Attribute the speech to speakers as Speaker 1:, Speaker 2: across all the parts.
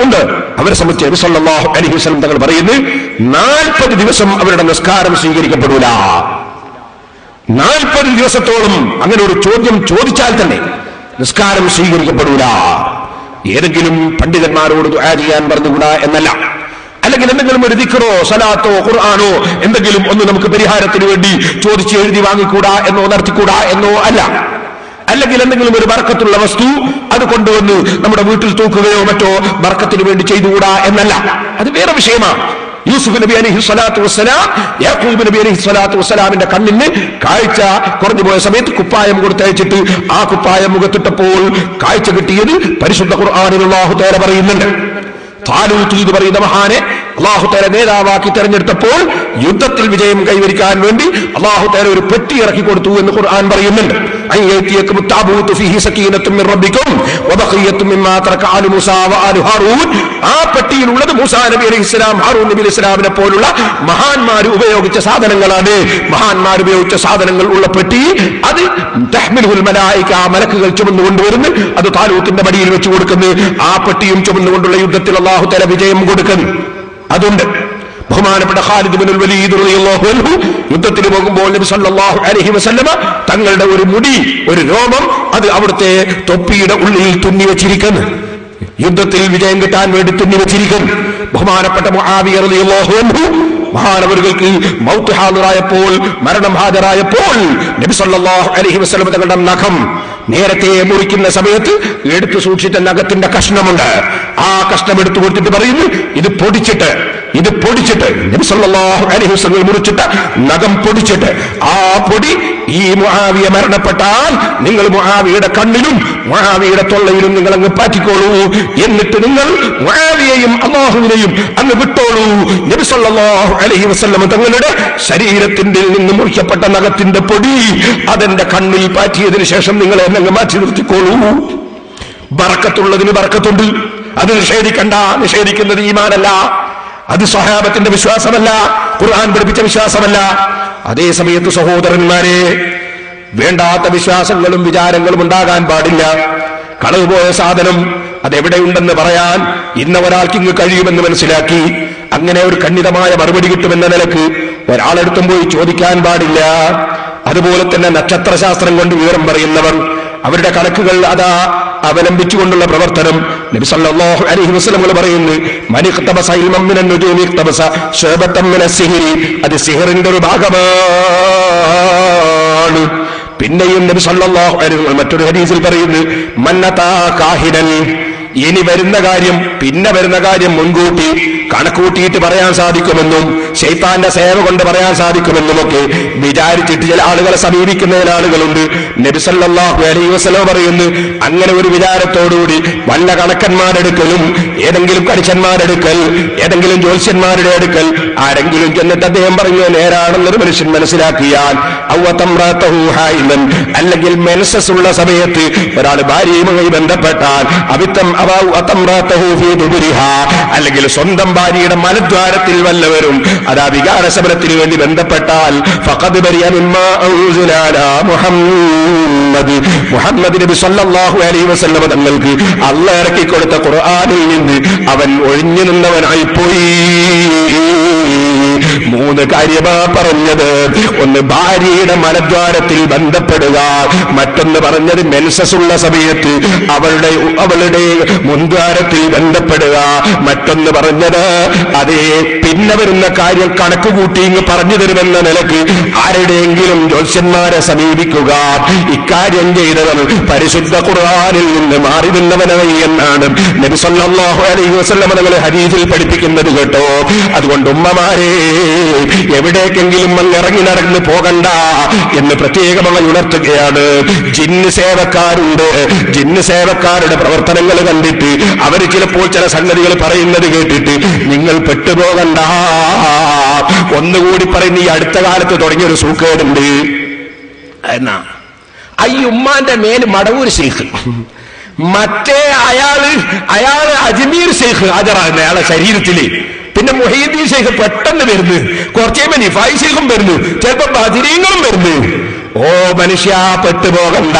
Speaker 1: ഉണ്ട്. അവരെ സംബന്ധിച്ച് നബി സല്ലല്ലാഹു അലൈഹി വസല്ലം തങ്ങൾ പറയുന്നു, 40 ദിവസം അവരുടെ നിസ്കാരം സ്വീകരിക്കപ്പെടൂല. 40 ദിവസത്തോളം അങ്ങനെ ഒരു ചോദ്യം ചോദിച്ചാൽ തന്നെ നിസ്കാരം സ്വീകരിക്കപ്പെടൂല. ഏതെങ്കിലും പണ്ഡിതന്മാരോട് ദുആ ചെയ്യാൻ പറഞ്ഞുകൂടാ എന്നല്ല, അല്ലെങ്കിൽ എന്തെങ്കിലും ഒരു ദിക്റോ സലാത്തോ ഖുർആനോ എന്തെങ്കിലും ഒന്ന് നമുക്ക് പരിഹാരത്തിന് വേണ്ടി ചോദിച്ച് എഴുതി വാങ്ങിക്കൂടാ എന്നോ നടത്തിക്കൂടാ എന്നോ അല്ല, അല്ലെങ്കിൽ എന്തെങ്കിലും ഒരു ബർക്കത്തുള്ള വസ്തു അത് കൊണ്ടുവന്ന് നമ്മുടെ വീട്ടിൽ തൂക്കുകയോ മറ്റോ ബർക്കത്തിന് വേണ്ടി ചെയ്തുകൂടാ എന്നല്ല, അത് വേറെ വിഷയമാണ്. യൂസുഫ് നബി അലൈഹി സ്വലാത്തു വസ്സലാം യാക്കൂബ് നബി അലൈഹി സ്വലാത്തു വസ്സലാമിന്റെ കണ്ണിന് കാഴ്ച കുറഞ്ഞു പോയ സമയത്ത് കുപ്പായം കൊടുത്തയച്ചിട്ട് ആ കുപ്പായം മുഖത്തിട്ടപ്പോൾ കാഴ്ച കിട്ടിയത് പരിശുദ്ധ ഖുർആനിൽ അല്ലാഹു തആല പറയുന്നുണ്ട്. താലൂത്ത് എന്ന് പറയുന്ന മഹാനെ അല്ലാഹു തആല നേതാവാക്കി തെരഞ്ഞെടുത്തപ്പോൾ യുദ്ധത്തിൽ വിജയം കൈവരിക്കാൻ വേണ്ടി അല്ലാഹു തആല ഒരു പെട്ടി ഇറക്കി കൊടുത്തു എന്ന് ഖുർആൻ പറയുന്നുണ്ട്. ആ പെട്ടിയിലുള്ളത് മൂസാ നബി അലൈഹി സ്വലാം ഹാറൂൻ നബി അലൈഹി സ്വലാമിനെ പോലുള്ള മഹാന്മാർ ഉപയോഗിച്ച സാധനങ്ങളാണ്. മഹാന്മാർ ഉപയോഗിച്ച സാധനങ്ങൾ ഉള്ള പെട്ടി അത് തഹ്മിലുൽ മലായിക, മലക്കുകൾ ചുമന്നുകൊണ്ടുവരുന്നു. അത് താലൂത്തിന്റെ മടിയിൽ വെച്ച് കൊടുക്കുന്നു. ആ പെട്ടിയും ചുമന്നുകൊണ്ടുള്ള യുദ്ധത്തിൽ അല്ലാഹു തആല വിജയം കൊടുക്കുന്നു. അതുണ്ട്. ബഹുമാനപ്പെട്ട ഖാലിദ് ഇബ്നുൽ വലീദ് റളിയല്ലാഹു അൻഹു യുദ്ധത്തിന് പോകുമ്പോൾ നബി സല്ലല്ലാഹു അലൈഹി വസല്ലമ തങ്ങളുടെ ഒരു മുടി, ഒരു രോമം അത് അവിടുത്തെ തൊപ്പിയുടെ ഉള്ളിൽ തുന്നി വെച്ചിരിക്കുന്നു. യുദ്ധത്തിൽ വിജയം കിട്ടാൻ വേണ്ടി തുന്നി വെച്ചിരിക്കുന്നു. ബഹുമാനപ്പെട്ട മുആവിയ റളിയല്ലാഹു അൻഹു മഹാനവറുകൾക്ക് മൗത്ത് ഹാദിറായപ്പോൾ, മരണം ഹാജരായപ്പോൾ നബി സല്ലല്ലാഹു അലൈഹി വസല്ലം തങ്ങളുടെ നഖം നേരത്തെ മുറിക്കുന്ന സമയത്ത് എടുത്തു സൂക്ഷിച്ച നഖത്തിന്റെ കഷ്ണമുണ്ട്. ആ കഷ്ണം എടുത്തു കൊടുത്തിട്ട് പറയുന്നു, ഇത് പൊടിച്ചിട്ട് നബി സല്ലല്ലാഹു അലൈഹി വസല്ലം മുറിച്ചിട്ട് നഖം പൊടിച്ചിട്ട് ആ പൊടി ഈ മുആവിയ മരണപ്പെട്ടാൽ നിങ്ങൾ മുആവിയുടെ കണ്ണിലും മുആവിയുടെ തൊള്ളയിലും നിങ്ങൾ അങ്ങ് പാറ്റിക്കോളൂ. എന്നിട്ട് നിങ്ങൾ മുആവിയെയും അല്ലാഹുവിനെയും അങ്ങ് വിട്ടോളൂ. നബി സല്ലല്ലാഹു അലൈഹി വസല്ലം തങ്ങളുടെ ശരീരത്തിന്റെ നിന്ന് മുറിക്കപ്പെട്ട നഖത്തിന്റെ പൊടി അതെന്റെ കണ്ണിൽ പാറ്റിയതിനു ശേഷം നിങ്ങൾ എന്നെ അങ്ങ് മാറ്റി നിർത്തിക്കോളൂ. ബർക്കത്തുള്ളതിന് ബർക്കത്തുണ്ട്. അത് നിഷേധിക്കണ്ട. നിഷേധിക്കുന്നത് ഈമാനല്ല, അത് സ്വഹാബത്തിന്റെ വിശ്വാസമല്ല, ഖുർആൻ പഠിപ്പിച്ച വിശ്വാസമല്ല. അതേ സമയത്ത് സഹോദരന്മാരെ, വേണ്ടാത്ത വിശ്വാസങ്ങളും വിചാരങ്ങളും ഉണ്ടാകാൻ പാടില്ല. കളവുപോയ സാധനം അതെവിടെയുണ്ടെന്ന് പറയാൻ ഇന്ന ഒരാൾക്ക് ഇങ്ങ് കഴിയുമെന്ന് മനസ്സിലാക്കി അങ്ങനെ ഒരു ഖണ്ഡിതമായ മറുപടി കിട്ടുമെന്ന നിലക്ക് ഒരാളെടുത്തും പോയി ചോദിക്കാൻ പാടില്ല. അതുപോലെ തന്നെ നക്ഷത്രശാസ്ത്രം കൊണ്ട് വിവരം പറയുന്നവർ, അവരുടെ കണക്കുകൾ അതാ അവലംബിച്ചുകൊണ്ടുള്ള പ്രവർത്തനം നബി സല്ലല്ലാഹു അലൈഹി വസല്ലം പറയുന്നു, മനിഖ്തബസ ഇൽമൻ മിനൻ നുജൂമി ഇഖ്തബസ ശഅബതൻ മിനസ് സിഹ്രി, അത് സിഹറിന്റെ ഒരു ഭാഗമാണ്. പിന്നെയും നബി സല്ലല്ലാഹു അലൈഹി വസല്ലം മറ്റൊരു ഹദീസിൽ പറയുന്നു, മന്നതാ കാഹിനൻ, ഇനി വരുന്ന കാര്യം പിന്നെ വരുന്ന കാര്യം മുൻകൂട്ടി കണക്കൂട്ടിയിട്ട് പറയാൻ സാധിക്കുമെന്നും ശൈത്താന്റെ സേവ കൊണ്ട് പറയാൻ സാധിക്കുമെന്നുമൊക്കെ വിചാരിച്ചിട്ട് ചില ആളുകളെ സമീപിക്കുന്ന ചില ആളുകളുണ്ട്. നബി സല്ലല്ലാഹു അലൈഹി വസല്ലം പറയുന്നു, അങ്ങനെ ഒരു വിചാരത്തോടുകൂടി വല്ല കണക്കന്മാരെടുക്കലും ഏതെങ്കിലും കണിച്ചന്മാരെടുക്കൽ ഏതെങ്കിലും ജ്യോത്സ്യന്മാരുടെ അടുക്കൽ ആരെങ്കിലും ചെന്നിട്ട് അദ്ദേഹം പറഞ്ഞു നേരാണെന്നൊരു മനുഷ്യൻ മനസ്സിലാക്കിയാൽ, അല്ലെങ്കിൽ മെൻസസ് ഉള്ള സമയത്ത് ഒരാൾ ഭാര്യയുമായി ബന്ധപ്പെട്ടാൽ അല്ലെങ്കിൽ സ്വന്തം ഭാര്യയുടെ മലദ്വാരത്തിൽ വല്ലവരും അതാ വികാര ശബരത്തിന് വേണ്ടി ബന്ധപ്പെട്ടാൽ മുഹമ്മദ് നബി സല്ലല്ലാഹു അലൈഹി വസല്ലം തങ്ങൾക്ക് അല്ലാഹു ഇറക്കി കൊടുത്ത ഖുർആനിൽ നിന്ന് അവൻ ഒഴിഞ്ഞു നിന്നവനായിപ്പോയി. 3 കാര്യമാ പറഞ്ഞത്. ഒന്ന് ഭാര്യയുടെ മലദ്വാരത്തിൽ ബന്ധപ്പെടുക, മറ്റൊന്ന് പറഞ്ഞത് മെൻസസ് ഉള്ള സമയത്ത് അവളുടെ മുൻദ്വാരത്തിൽ ബന്ധപ്പെടുക, മറ്റൊന്ന് പറഞ്ഞത് അതേ പിന്നെ വരുന്ന കാര്യം കണക്കുകൂട്ടി ഇങ്ങ് പറഞ്ഞു തരുമെന്ന നിലക്ക് ആരുടെയെങ്കിലും ജ്യോത്സ്യന്മാരെ സമീപിക്കുക. ഇക്കാര്യം ചെയ്തവൻ പരിശുദ്ധ ഖുർആനിൽ നിന്ന് മാറി നിന്നവനായി എന്നാണ് നബി സല്ലല്ലാഹു അലൈഹി വസല്ലം തങ്ങൾ ഹദീസിൽ പഠിപ്പിക്കുന്നത് കേട്ടോ. അതുകൊണ്ട് ഉമ്മമാരെ, എവിടേക്കെങ്കിലും അങ്ങ് ഇറങ്ങി നടന്ന് പോകണ്ട എന്ന് പ്രത്യേകമായി ഉണർത്തുകയാണ്. ജിന്ന് സേവക്കാരുണ്ട്. ജിന്ന് സേവക്കാരുടെ പ്രവർത്തനങ്ങൾ കണ്ടിട്ട് അവർ ചിലപ്പോൾ ചില സംഗതികൾ പറയുന്നത് കേട്ടിട്ട് നിങ്ങൾ പെട്ടുപോകണ്ട. ഒന്നുകൂടി പറയുന്ന ഈ അടുത്ത കാലത്ത് തുടങ്ങിയൊരു സൂക്കേടുണ്ട്. എന്നാ ഈ ഉമ്മാന്റെ മേല് മടവൂർ ശൈഖ്, മറ്റേ അയാള് അജ്മീർ ശൈഖ് ഹാജറാകുന്ന അയാളെ ശരീരത്തില്, പിന്നെ മുഹീദ്ദീൻ ശൈഖ് പെട്ടെന്ന് വരുന്നു, കുറച്ചേ നിഫായി ശൈഖും വരുന്നു, ചിലപ്പോ ബദരീങ്ങളും വരുന്നു. ഓ മനുഷ്യ, പെട്ടുപോകണ്ട.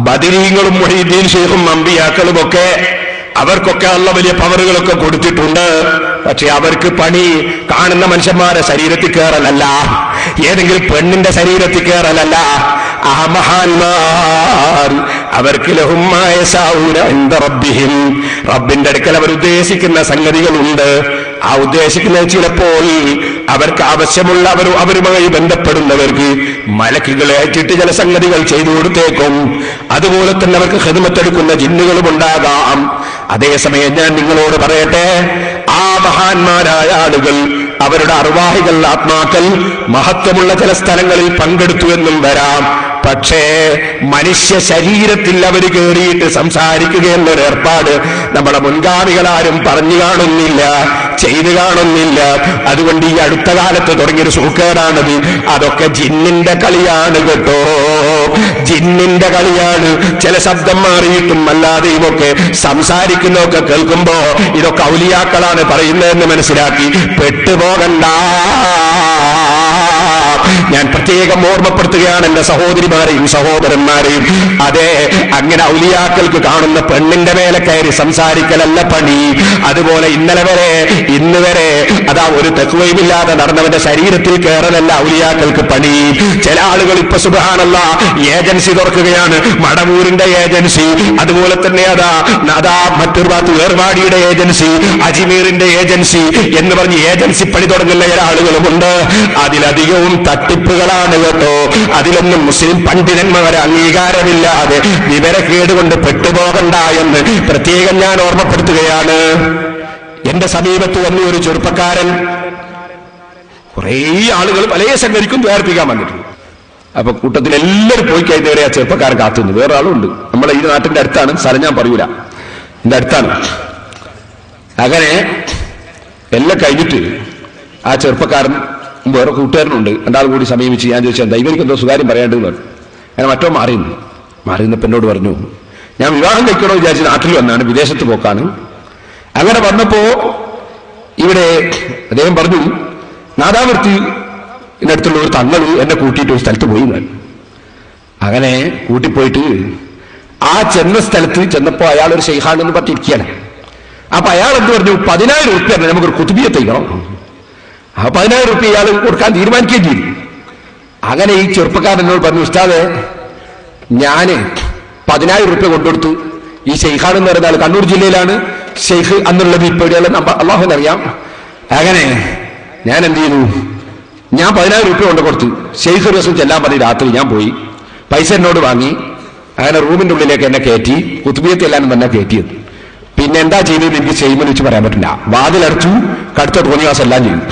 Speaker 1: ബദരീങ്ങളും മുഹീദ്ദീൻ ശൈഖും അമ്പിയാക്കളും ഒക്കെ അവർക്കൊക്കെ അള്ള വലിയ പവറുകളൊക്കെ കൊടുത്തിട്ടുണ്ട്. പക്ഷെ അവർക്ക് പണി കാണുന്ന മനുഷ്യന്മാരെ ശരീരത്തിൽ കയറലല്ല, ഏതെങ്കിലും പെണ്ണിന്റെ ശരീരത്തിൽ കയറലല്ല. ആ മഹാന്മാർ അവർക്ക് ലഹുമായ റബ്ബിഹിം, റബ്ബിന്റെ അടുക്കൽ അവർ ഉദ്ദേശിക്കുന്ന സംഗതികളുണ്ട്. ആ ഉദ്ദേശിക്കുന്നത് ചിലപ്പോൾ അവർക്ക് ആവശ്യമുള്ള അവരുമായി ബന്ധപ്പെടുന്നവർക്ക് മലക്കുകളെ അയച്ചിട്ട് ചില സംഗതികൾ ചെയ്തു കൊടുത്തേക്കും. അതുപോലെ തന്നെ അവർക്ക് ഖിദ്മത്തെടുക്കുന്ന ജിന്നുകളും ഉണ്ടാകാം. അതേസമയം ഞാൻ നിങ്ങളോട് പറയട്ടെ, ആ മഹാന്മാരായ ആളുകൾ അവരുടെ അർവാഹികൾ, ആത്മാക്കൾ മഹത്വമുള്ള ചില സ്ഥലങ്ങളിൽ പങ്കെടുത്തു എന്നും വരാം. പക്ഷേ മനുഷ്യ ശരീരത്തിൽ അവർ കയറിയിട്ട് സംസാരിക്കുക എന്നൊരു ഏർപ്പാട് നമ്മുടെ മുൻഗാമികളാരും പറഞ്ഞു കാണുന്നില്ല, ചെയ്തു കാണുന്നില്ല. അതുകൊണ്ട് ഈ അടുത്ത കാലത്ത് തുടങ്ങിയൊരു സൂക്കേടാണത്. അതൊക്കെ ജിന്നിന്റെ കളിയാണ് കേട്ടോ, ജിന്നിന്റെ കളിയാണ്. ചില ശബ്ദം മാറിയിട്ടും അല്ലാതെയും ഒക്കെ സംസാരിക്കുന്നതൊക്കെ കേൾക്കുമ്പോ ഇതൊക്കെ ഔലിയാക്കളാണ് പറയുന്നതെന്ന് മനസ്സിലാക്കി പെട്ടുപോകണ്ട. ഞാൻ പ്രത്യേകം ഓർമ്മപ്പെടുത്തുകയാണ് എന്റെ സഹോദരിമാരെയും സഹോദരന്മാരെയും. അതെ, അങ്ങനെ ഔലിയാക്കൾക്ക് കാണുന്ന പെണ്ണിന്റെ മേലെ കയറി സംസാരിക്കലല്ല പണി. അതുപോലെ ഇന്ന് വരെ അതാ ഒരു തഖ്വയുമില്ലാതെ നടന്നവന്റെ ശരീരത്തിൽ കയറലല്ല ഔലിയാക്കൾക്ക് പണി. ചില ആളുകൾ ഇപ്പൊ സുബ്ഹാനല്ലാഹ് ഏജൻസി തുറക്കുകയാണ്, മടവൂരിന്റെ ഏജൻസി, അതുപോലെ തന്നെ അതാ മറ്റൊരു ഭാഗത്ത് ഏർവാടിയുടെ ഏജൻസി, അജ്മീറിന്റെ ഏജൻസി എന്ന് പറഞ്ഞ് ഏജൻസി പണി തുടങ്ങുന്ന ചില ആളുകളുമുണ്ട്. അതിലധികവും തട്ടിപ്പുകളാണ് കേട്ടോ. അതിലൊന്നും മുസ്ലിം പണ്ഡിതന്മാരെ അംഗീകാരമില്ലാതെ വിവരക്കേട് കൊണ്ട് പെട്ടുപോകണ്ട എന്ന് പ്രത്യേകം ഞാൻ ഓർമ്മപ്പെടുത്തുകയാണ്. എന്റെ സമീപത്ത് വന്നു ഒരു ചെറുപ്പക്കാരൻ, കുറേ ആളുകൾ പല സംഗതിക്കും വേർപ്പിക്കാൻ വന്നിട്ടുണ്ട്. അപ്പൊ കൂട്ടത്തിൽ എല്ലാവരും പോയി കഴിഞ്ഞവരെ ആ ചെറുപ്പക്കാരൻ കാത്തുന്നു. വേറെ ആളുണ്ട്, നമ്മളെ ഈ നാട്ടിന്റെ അടുത്താണ്, സ്ഥലം ഞാൻ പറയൂല, എന്റെ അടുത്താണ്. അങ്ങനെ എല്ലാം കഴിഞ്ഞിട്ട് ആ ചെറുപ്പക്കാരൻ വേറെ കൂട്ടുകാരനുണ്ട്, രണ്ടാൾ കൂടി സമീപിച്ച് ഞാൻ ചോദിച്ചാൽ എന്താ ഇവർക്ക് എന്തോ സുകാര്യം പറയാണ്ടെന്ന് പറഞ്ഞു. അങ്ങനെ മറ്റോ മാറിയെന്നപ്പോ എന്നോട് പറഞ്ഞു, ഞാൻ വിവാഹം കഴിക്കണോ വിചാരിച്ച് നാട്ടിൽ വന്നാണ്, വിദേശത്ത് പോക്കാണ്. അങ്ങനെ വന്നപ്പോ ഇവിടെ അദ്ദേഹം പറഞ്ഞു, നാദാവൃത്തി അടുത്തുള്ള ഒരു തങ്ങൾ എന്നെ കൂട്ടിയിട്ട് ഒരു സ്ഥലത്ത് പോയി. അങ്ങനെ കൂട്ടിപ്പോയിട്ട് ആ ചെന്ന സ്ഥലത്ത് ചെന്നപ്പോ അയാൾ ഒരു ഷെയ്ഖാണെന്ന് പറഞ്ഞിരിക്കുകയാണ്. അപ്പൊ അയാൾ എന്ത് പറഞ്ഞു, 10,000 ഉറുപ്പ്യ നമുക്കൊരു കുത്തുബിയെ തയ്ക്കണം. ആ 10,000 ഉറുപ്പ്യ ഇയാൾ കൊടുക്കാൻ തീരുമാനിക്കുകയും ചെയ്തു. അങ്ങനെ ഈ ചെറുപ്പക്കാരൻ എന്നോട് പറഞ്ഞു, ഉസ്താദേ ഞാന് 10,000 ഉറുപ്പ്യ കൊണ്ടുകൊടുത്തു. ഈ ഷെയ്ഖാൻ എന്ന് പറയുന്ന ആൾ കണ്ണൂർ ജില്ലയിലാണ്, ഷെയ്ഖ് അന്നുള്ളത് ഇപ്പൊ അള്ളാഹുവിനറിയാം. അങ്ങനെ ഞാൻ എന്ത് ചെയ്തു, ഞാൻ 10,000 ഉറുപ്പ്യ കൊണ്ട് കൊടുത്തു. ഷെയ്ഖ് ഒരു ദിവസം ചെല്ലാൻ പറഞ്ഞ് രാത്രി ഞാൻ പോയി, പൈസ എന്നോട് വാങ്ങി. അങ്ങനെ റൂമിന്റെ ഉള്ളിലേക്ക് എന്നെ കയറ്റി, കുത്തുബിയത്ത് എല്ലാനും തന്നെ കയറ്റിയത്. പിന്നെ എന്താ ചെയ്തത് എനിക്ക് ചെയ്യുമെന്ന് വെച്ച് പറയാൻ പറ്റില്ല. വാതിലടച്ചു, കടുത്ത തോന്നിവാസം എല്ലാം ചെയ്തു.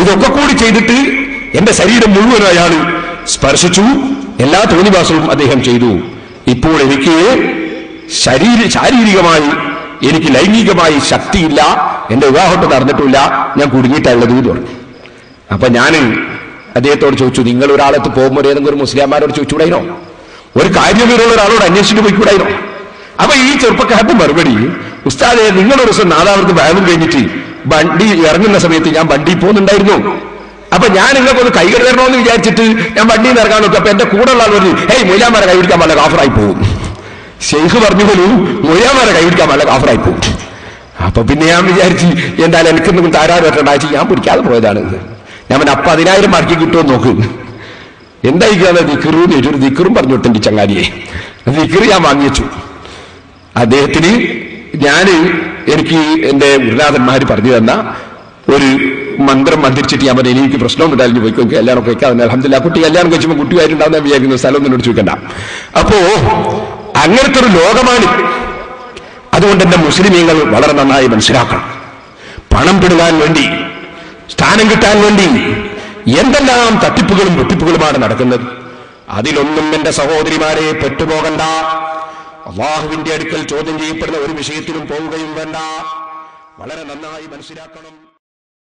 Speaker 1: ഇതൊക്കെ കൂടി ചെയ്തിട്ട് എന്റെ ശരീരം മുഴുവനും അയാൾ സ്പർശിച്ചു, എല്ലാ തോന്നിവാസവും അദ്ദേഹം ചെയ്തു. ഇപ്പോൾ എനിക്ക് ശാരീരികമായി എനിക്ക് ലൈംഗികമായി ശക്തിയില്ല, എന്റെ വിവാഹമൊക്കെ നടന്നിട്ടില്ല, ഞാൻ കുടുങ്ങിയിട്ടുള്ളത് എന്ന് പറഞ്ഞു. അപ്പൊ ഞാൻ അദ്ദേഹത്തോട് ചോദിച്ചു, നിങ്ങൾ ഒരാളത്ത് പോകുമ്പോൾ ഏതെങ്കിലും ഒരു മുസ്ലിംമാരോട് ചോദിച്ചുകൂടായിനോ, ഒരു കാര്യമുള്ള ഒരാളോട് അന്വേഷിച്ചിട്ട് പോയിക്കൂടായിനോ? അപ്പൊ ഈ ചെറുപ്പക്കാരന്റെ മറുപടി, ഉസ്താദേ നിങ്ങളൊരു ദിവസം നാദാവൃത്തി ഭയവും കഴിഞ്ഞിട്ട് വണ്ടി ഇറങ്ങുന്ന സമയത്ത് ഞാൻ വണ്ടി പോകുന്നുണ്ടായിരുന്നു. അപ്പൊ ഞാൻ നിങ്ങൾക്ക് ഒന്ന് കൈ കരുതണമെന്ന് വിചാരിച്ചിട്ട് ഞാൻ വണ്ടിയിൽ നിന്ന് ഇറങ്ങാൻ നോക്കും. അപ്പൊ എന്റെ കൂടെ ഉള്ള ആൾ പറഞ്ഞു, ഹേയ് മൊയ്ലാമാരെ കൈപിടിക്കാൻ വളരെ കാഫറായി പോകും. ഷെയ്ഖ് പറഞ്ഞു പോലും മൊയ്ലാമാരെ കൈപിടിക്കാൻ വളരെ കാഫറായി പോകും. അപ്പൊ പിന്നെ ഞാൻ വിചാരിച്ചു എന്തായാലും എനിക്കൊന്നും താരാറ് പറ്റണ്ടാച്ചു, ഞാൻ പിടിക്കാതെ പോയതാണ്. ഞാൻ പിന്നെ അപ്പൊ 10,000 മാർക്ക് കിട്ടുമെന്ന് നോക്ക്. എന്തായിക്കാണ് ദിക്കറൂന്ന് ചോദിച്ചൊരു ദിക്കറും പറഞ്ഞു വിട്ടെന്റെ ചങ്ങാതിയെ. ദിക്കറ് ഞാൻ വാങ്ങി വെച്ചു. അദ്ദേഹത്തിന് എനിക്ക് എന്റെ ഗുരുനാഥന്മാര് പറഞ്ഞു തന്ന ഒരു മന്ത്രം മന്ത്രിച്ചിട്ട് ഞാൻ പറഞ്ഞു, എനിക്ക് പ്രശ്നമൊന്നും ഉണ്ടായിരുന്നു, പോയിക്കോ കല്യാണം കഴിക്കാം. അൽഹംദുലില്ലാഹ് കുട്ടി കല്യാണം കഴിച്ചപ്പോൾ കുട്ടിയായിട്ടുണ്ടാവുന്ന വിചാരിക്കുന്ന സ്ഥലം എന്നോട് ചോദിക്കണ്ട. അപ്പോ അങ്ങനത്തെ ഒരു ലോകമാണ്. അതുകൊണ്ട് എന്റെ മുസ്ലിമീങ്ങൾ വളരെ നന്നായി മനസ്സിലാക്കണം. പണം പിടുങ്ങാൻ വേണ്ടി, സ്ഥാനം കിട്ടാൻ വേണ്ടി എന്തെല്ലാം തട്ടിപ്പുകളും വെട്ടിപ്പുകളുമാണ് നടക്കുന്നത്. അതിലൊന്നും എന്റെ സഹോദരിമാരെ പെട്ടുപോകണ്ട. അല്ലാഹുവിന്റെ അടുക്കൽ ചോദ്യം ചെയ്യപ്പെടുന്ന ഒരു വിഷയത്തിലും പോവുകയും വേണ്ട. വളരെ നന്നായി മനസ്സിലാക്കണം.